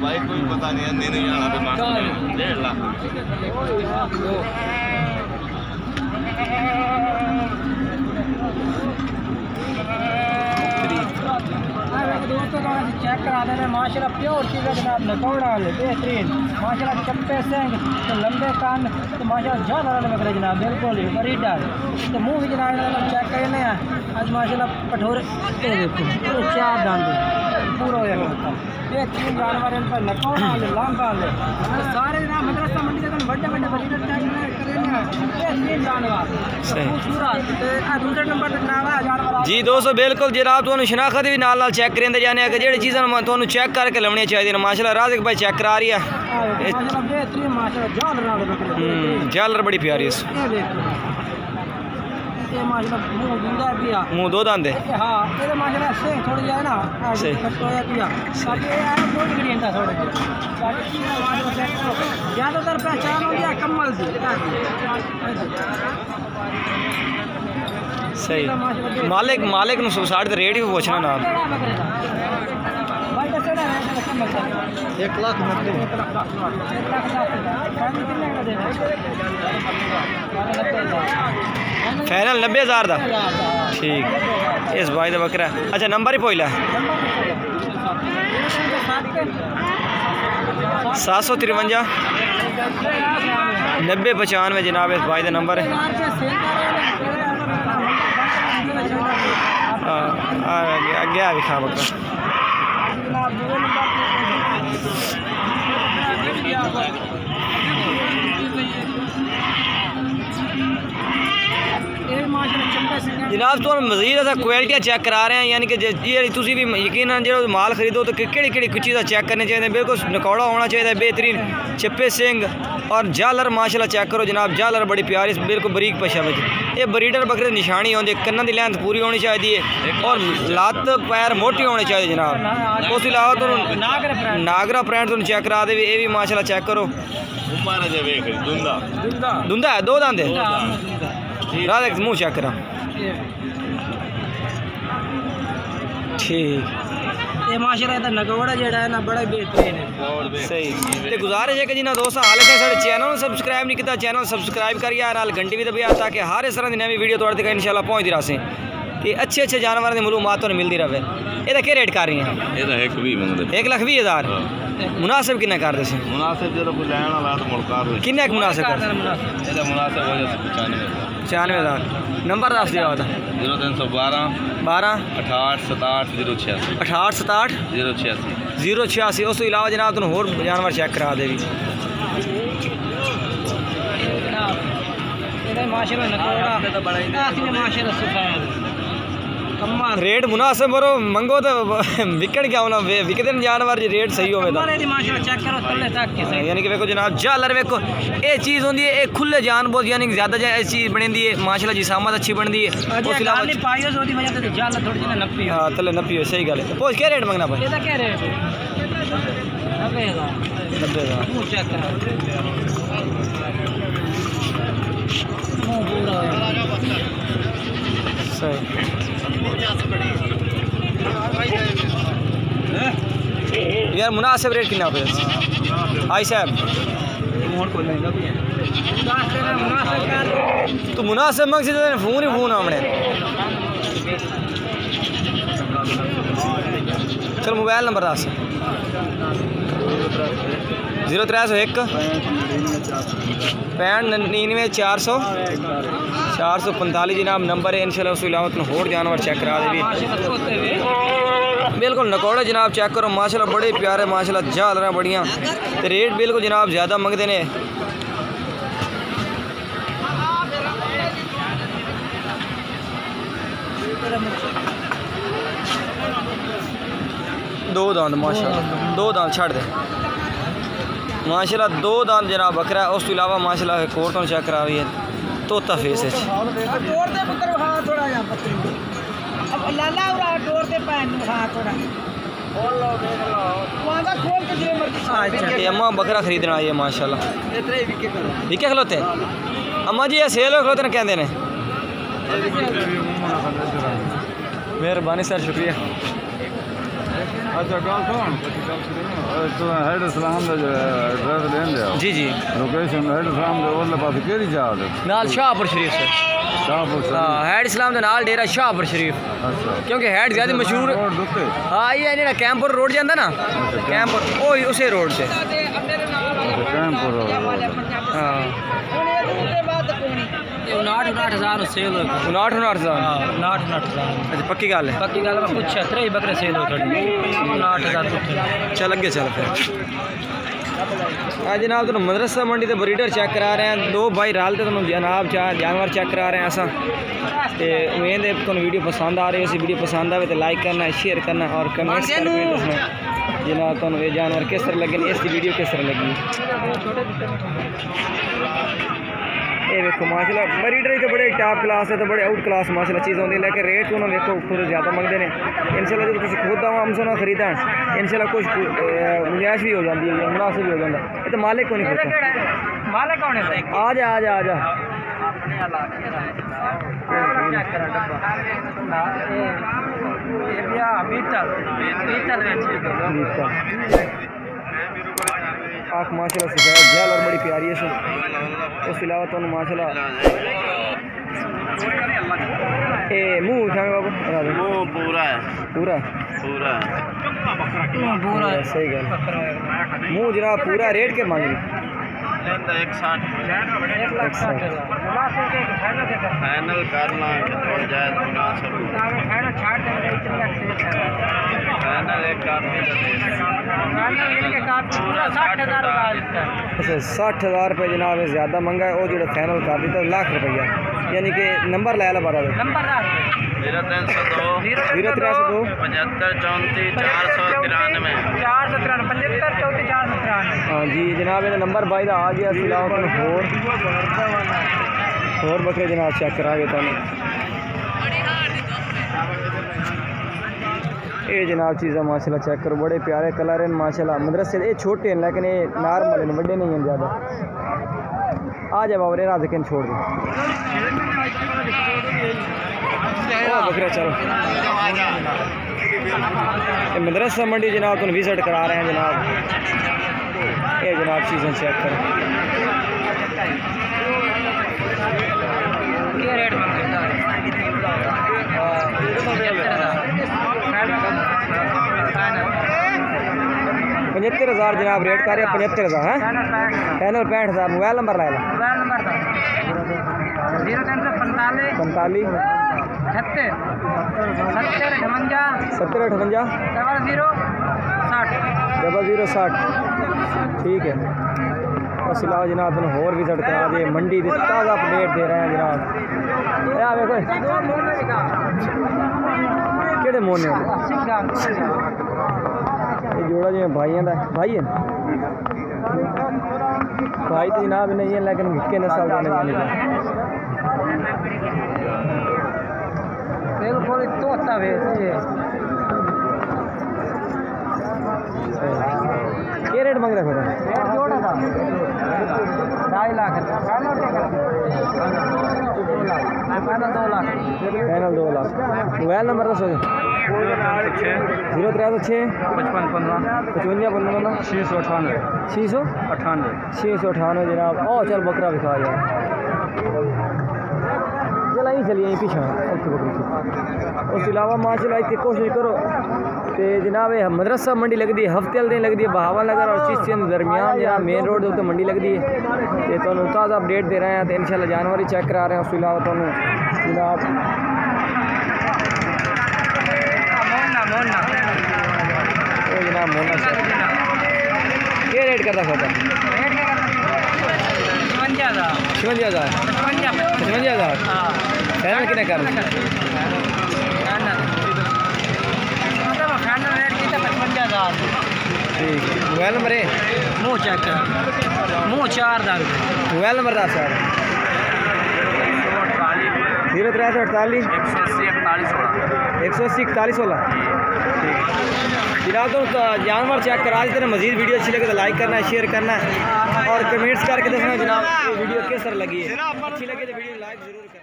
भाई कोई पता नहीं है, नहीं जाना पे मार 1.5 लाख दोस्तों चेक करा देना माशाल्लाह प्योर चीज़ है जनाब, नकौड़ा बेहतरीन माशाल्लाह, चप्पे सेंग तो लंबे कान तो माशाल्लाह ज़्यादा वाले बकरे जनाब, बिल्कुल बरीडर तो मुँह भी जनाब चेक करने हैं आज माशाल्लाह कठोर देखो 4 दांत पूरा हो जाएगा। ये 3 जानवर इन पर नकौड़ा लांबा सारे जनाब मदरसा मंडी के बड़े बड़े बरीडर चेक करेंगे, ये 3 जानवर दूसरे नंबर पर जानवर जी दोस्तों बिल्कुल जनाब तुहानू शनाखत भी नाल चेक करेंदे जाने कि जेह्ड़ी चीज़ां तुहानू चेक करके लवनियां चाहिए माशाल्लाह। राज़िक भाई चेक करा रही है, झालर बड़ी प्यारी है, मुँह 2 दांत है ज़्यादातर पहचान हो गया कम्मल से सही। मालिक नु साढ़े रेट भी पूछना ना 1 लाख फाइनल 90,000 का ठीक। इस भाई का बकरा अच्छा नंबर ही पोइला 753 9095 जनाब इस भाई का नंबर है। अगे आ खा बकरा जनाब तो मजीद अस क्वालिटियाँ चेक करा रहे हैं, यानी कि तुम भी यकीन जो माल खरीदो तो किहड़ी चीज़ चेक करने चाहिए, बिल्कुल नकौड़ा होना चाहिए बेहतरीन चिप्पे सिंग और झालर माशाल्लाह चेक करो जनाब, झालर बड़ी प्यारी बिल्कुल बरीक पशा में ये ब्रीडर बकरे की निशानी होती है, कन्ना की लेंथ पूरी होनी चाहिए और लत्त पैर मोटी होने चाहिए जनाब। उस अलावा तुम नागरा प्रिंट तुम चेक करा दे, ये भी माशाल्लाह चेक करो धुंदा है 2 दांत रात मुँह चेक करा ठीक। ये माशाल्लाह इहदा नगौड़ा जेड़ा है ना बड़ा बेहतरीन है सही। तो गुजारिश है कि जिन्हें दोस्तों हाल तक साढ़े चैनल सब्सक्राइब नहीं किया चैनल सब्सक्राइब करिए, नाल घंटी भी दबाया ताकि हर इस तरह की नवी वीडियो तुहाडे तक इंशाल्लाह पहुँचती रहे कि अच्छे जानवरों की मालूमात तुहानू मिलती रहे। ये क्या रेट कर रही हैं? 1,20,000 मुनासिब किन्ना कर दे मुनासिब जो कोई लैण वाला तो मुड़कार किन्ना मुनासिब कर ਇਹਦਾ ਮੁਨਾਸਿਬ ਹੋ ਜਾ 95,000 नंबर दस दिया होता 0312 12 68 67 086 68 67 086 उस तो इलावा जनाब तुम होर जानवर चेक करा देगी रेट मुनासिब करो मंगो तो विकन क्या होना विकते जानवर रेट सही हो यानी कि देखो जनाब झालर देखो ये चीज़ होती है ये खुले जानवर यानी कि ज़्यादा चीज़ बनी है माशाल्लाह जी सामत अच्छी बनती है। हाँ तले नपी हो सही गल है। पोज क्या रेट मंगना भाई 90,000 सही यार मुनासिब रेट कितना पे आई साहब तो मुनासिब मंग से फोन ही फोन हमने चल मोबाइल नंबर दस 0301 95 445 जनाब नंबर है इंशाल्लाह। उस अलावा तुम होर जानवर चेक करा दे बिल्कुल नकौड़े जनाब चेक करो माशाल्लाह बड़े प्यारे माशाल्लाह झालर बढ़िया तो रेट बिल्कुल जनाब ज़्यादा मंगते ने। दो दांत माशाल्लाह 2 दांत छड़ दे माशाल्लाह 2 दांत जनाब बकरा है। उस अलावा माशाल्लाह एक और तो चेक करा रही है तोता फेस है अम्मा बकरा खरीदना आई है माशाल्लाह विके खलोते अम्मा जी ये सेल खलोते ना कहते हैं। मेहरबानी सर शुक्रिया। अच्छा गल सुन तू हेड इस्लाम का जो एड्रेस लेन दिया जी जी लोकेशन हेड इस्लाम के उरले पास केड़ी जगह है नाल शाहपुर शरीफ सर शाहपुर से हाँ हेड इस्लाम के नाल डेरा शाहपुर शरीफ अच्छा क्योंकि हेड ज़्यादा मशहूर रोड दुते हाँ ये जेड़ा कैंपुर रोड जाता ना कैंपुर ओ उसे रोड से अच्छा कैंपुर हाँ 59,000 सेल हो 59,000 59,000 अच्छा पक्की गल है बाकी गल कुछ 3 बकरे सेल हो थोड़ी 59,000 चल अगे चल फिर आज जनाब तुम मदरसा मंडी से ब्रीडर चेक करा रहे हैं दो भाई राल तो तुम जनाब जानवर चेक करा रहे हैं असा तो उम्मीद है तुम वीडियो पसंद आ रही है वीडियो पसंद आए तो लाइक करना शेयर करना और कमेंट्स करके दसना जनाब तुम ये जानवर किस तरह लगे इसकी वीडियो किस तरह लगी ये देखो माशाल्लाह ब्रीडर तो बड़े टॉप क्लास है तो बड़े आउट क्लास माशाल्लाह चीज़ होती है लेकिन रेट तो उन्होंने देखो थोड़े ज़्यादा मंगते हैं इंशाल्लाह जो तुम खुद आओ हमसे ना खरीदा इंशाल्लाह कुछ गुंजाइश भी हो जाती है मुनासिब भी हो जाता है तो मालिक को नहीं खुद मालिक कौन है आ जा आ जा आ जा आँख माशाल्लाह सफ़ेद झल और बड़ी प्यारी है उसके अलावा तो माशाल्लाह ए मुँह उठाए बाबू वो पूरा है पूरा पूरा सही गल मुँह जनाब पूरा रेट के मांग रही 160 फाइनल करना और जायज मुनासिब फाइनल एक आदमी अच्छा 60,000 रुपये जनाब ज़्यादा महंगा है वो जो फाइनल कर दी तो लाख रुपया यानी कि नंबर लाया बारह 0302 0302 75 हाँ जी जनाब ये नंबर भाई का आ गया फिलहाल होर बकरे जनाब चेक करा गए तुम ये जनाब चीज़ा माशाल्लाह चेक करो बड़े प्यारे कलर हैं माशाल्लाह मदरसे ये छोटे हैं लेकिन ये नॉर्मल हैं बड़े नहीं हैं ज़्यादा आ जाए बाबरे रात के छोड़ दो बकरा चलो ये मदरसा मंडी जनाब तुम विजिट करा रहे हैं जनाब ये जनाब चीज़ें चेक करो क्या रेट 75,000 जनाब रेट कर रहे 75,000 है फाइनल 65,000 मोबाइल नंबर ला 45 7058 0060 ठीक है उस अलावा जनाब तुम होर विजिट करा दे मंडी के ताज़ा अपडेट दे रहे हैं जनाब देखो केड़े मोने ये जोड़ा जो भाइयों का भाई है भाई तो जनाब नहीं है लेकिन के नस्ल का नहीं बिल्कुल तोता ये रेट मंग रहा है जोड़ा था 2.5 lakh final 2 lakh mobile number दसो 0306 55 698 जनाब ओ चल बकरा दिखा यार चल ही चलिए पीछे उसके अलावा माशाल्लाह इतनी कोशिश करो तो जनाब ये मदरसा मंडी लगती है हफ्ते वाले दिन लगती है बहावा नगर और चिश्तियां के दरमियान जनाब मेन रोड के उत्ते मंडी लगती है तो तुहानू ताज़ा अपडेट दे रहे हैं तो इंशाल्लाह जानवर ही चेक करा रहे हैं उसके अलावा तुहानू जनाब जनाब मोना क्या रेट करता खाता 55,000 फाइनल कितने कर ठीक मोबाइल नंबर है मुँह चेक कर मुँह 4,000 मोबाइल नंबर दस यार 0348 180 41 16 ठीक जनाब तो जानवर चेक करा देते हैं मजीद वीडियो अच्छी लगे तो लाइक करना है शेयर करना है और कमेंट्स करके दसना जनाब वीडियो किस तरह लगी है अच्छी लगे तो वीडियो लाइक जरूर करना।